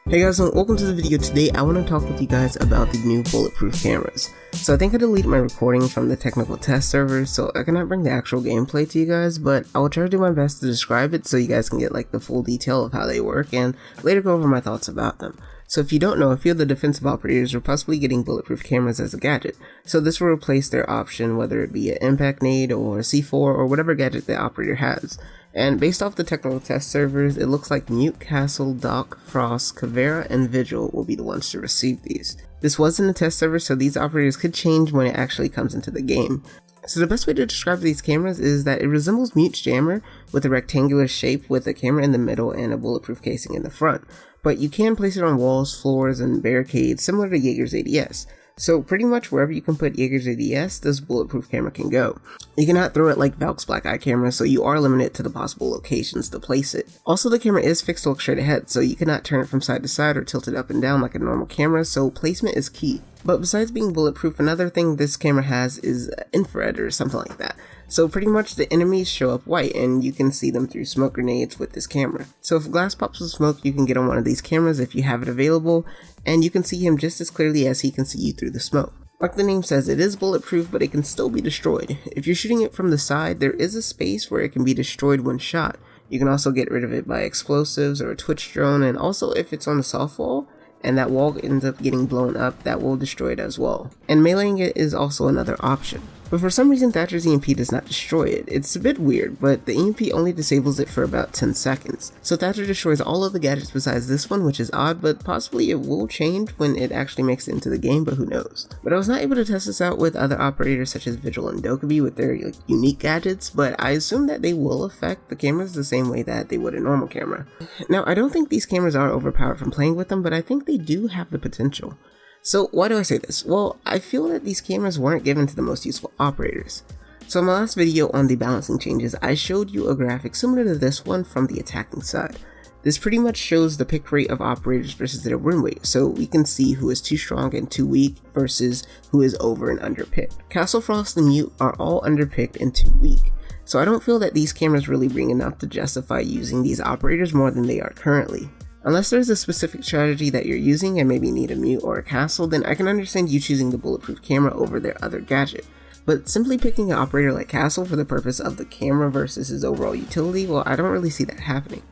Hey guys, so welcome to the video. Today I want to talk with you guys about the new Bulletproof cameras. So I think I deleted my recording from the technical test server, so I cannot bring the actual gameplay to you guys, but I will try to do my best to describe it so you guys can get like the full detail of how they work and later go over my thoughts about them. So if you don't know, a few of the defensive operators are possibly getting Bulletproof cameras as a gadget. So this will replace their option, whether it be an impact nade or C4 or whatever gadget the operator has. And based off the technical test servers, it looks like Mute, Castle, Doc, Frost, Caveira, and Vigil will be the ones to receive these. This was in the test server, so these operators could change when it actually comes into the game. So the best way to describe these cameras is that it resembles Mute's jammer with a rectangular shape with a camera in the middle and a bulletproof casing in the front. But you can place it on walls, floors, and barricades similar to Jaeger's ADS. So pretty much wherever you can put Jaeger's ADS, this bulletproof camera can go. You cannot throw it like Valk's black eye camera, so you are limited to the possible locations to place it. Also, the camera is fixed to look straight ahead, so you cannot turn it from side to side or tilt it up and down like a normal camera, so placement is key. But besides being bulletproof, another thing this camera has is infrared or something like that. So pretty much the enemies show up white and you can see them through smoke grenades with this camera. So if glass pops with smoke, you can get on one of these cameras if you have it available, and you can see him just as clearly as he can see you through the smoke. Like the name says, it is bulletproof, but it can still be destroyed. If you're shooting it from the side, there is a space where it can be destroyed when shot. You can also get rid of it by explosives or a twitch drone, and also if it's on the soft wall, and that wall ends up getting blown up, that will destroy it as well. And meleeing it is also another option. But for some reason Thatcher's EMP does not destroy it. It's a bit weird, but the EMP only disables it for about 10 seconds. So Thatcher destroys all of the gadgets besides this one, which is odd, but possibly it will change when it actually makes it into the game, but who knows. But I was not able to test this out with other operators such as Vigil and Dokkaebi with their unique gadgets, but I assume that they will affect the cameras the same way that they would a normal camera. Now, I don't think these cameras are overpowered from playing with them, but I think they do have the potential. So why do I say this? Well, I feel that these cameras weren't given to the most useful operators. So in my last video on the balancing changes, I showed you a graphic similar to this one from the attacking side. This pretty much shows the pick rate of operators versus their win rate, so we can see who is too strong and too weak versus who is over and under picked. Castle, Frost, and Mute are all underpicked and too weak. So I don't feel that these cameras really bring enough to justify using these operators more than they are currently. Unless there's a specific strategy that you're using and maybe need a Mute or a Castle, then I can understand you choosing the bulletproof camera over their other gadget. But simply picking an operator like Castle for the purpose of the camera versus his overall utility, well, I don't really see that happening.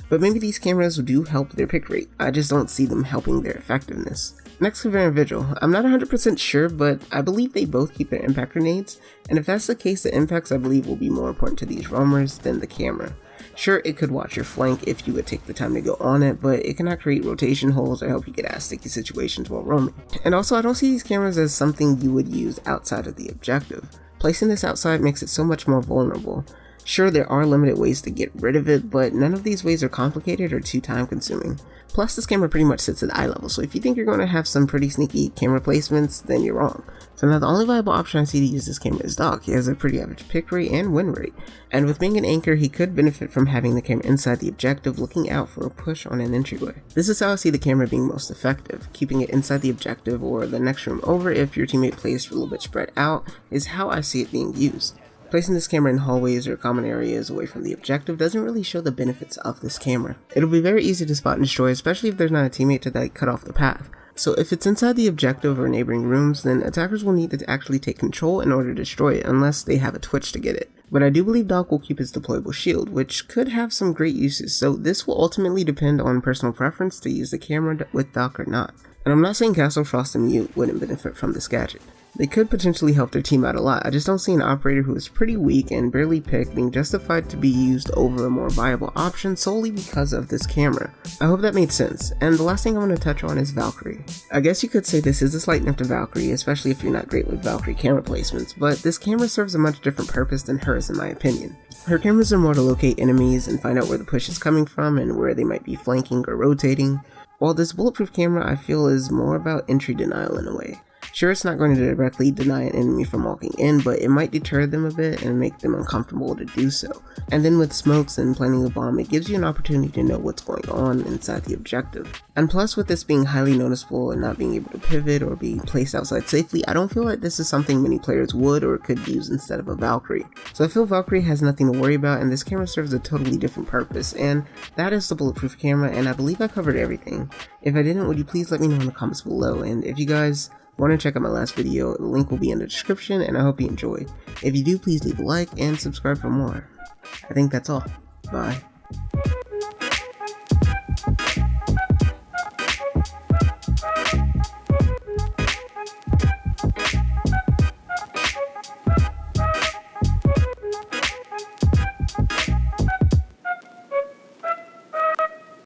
But maybe these cameras do help their pick rate, I just don't see them helping their effectiveness. Next, Caveira and Vigil. I'm not 100% sure, but I believe they both keep their impact grenades, and if that's the case, the impacts I believe will be more important to these roamers than the camera. Sure, it could watch your flank if you would take the time to go on it, but it cannot create rotation holes or help you get out of sticky situations while roaming. And also, I don't see these cameras as something you would use outside of the objective. Placing this outside makes it so much more vulnerable. Sure, there are limited ways to get rid of it, but none of these ways are complicated or too time consuming. Plus, this camera pretty much sits at eye level, so if you think you're going to have some pretty sneaky camera placements, then you're wrong. So now the only viable option I see to use this camera is Doc. He has a pretty average pick rate and win rate, and with being an anchor, he could benefit from having the camera inside the objective looking out for a push on an entryway. This is how I see the camera being most effective. Keeping it inside the objective or the next room over if your teammate plays a little bit spread out is how I see it being used. Placing this camera in hallways or common areas away from the objective doesn't really show the benefits of this camera. It'll be very easy to spot and destroy, especially if there's not a teammate to cut off the path. So if it's inside the objective or neighboring rooms, then attackers will need to actually take control in order to destroy it unless they have a twitch to get it. But I do believe Doc will keep his deployable shield, which could have some great uses, so this will ultimately depend on personal preference to use the camera with Doc or not. And I'm not saying Castle, Frost, and Mute wouldn't benefit from this gadget. They could potentially help their team out a lot. I just don't see an operator who is pretty weak and barely picked being justified to be used over a more viable option solely because of this camera. I hope that made sense. And the last thing I want to touch on is Valkyrie. I guess you could say this is a slight nerf to Valkyrie, especially if you're not great with Valkyrie camera placements, but this camera serves a much different purpose than hers in my opinion. Her cameras are more to locate enemies and find out where the push is coming from and where they might be flanking or rotating, while this bulletproof camera I feel is more about entry denial in a way. Sure, it's not going to directly deny an enemy from walking in, but it might deter them a bit and make them uncomfortable to do so. And then with smokes and planting a bomb, it gives you an opportunity to know what's going on inside the objective. And plus, with this being highly noticeable and not being able to pivot or be placed outside safely, I don't feel like this is something many players would or could use instead of a Valkyrie. So I feel Valkyrie has nothing to worry about, and this camera serves a totally different purpose, and that is the Bulletproof camera, and I believe I covered everything. If I didn't, would you please let me know in the comments below, and if you guys want to check out my last video, the link will be in the description, and I hope you enjoyed. If you do, please leave a like and subscribe for more. I think that's all. Bye.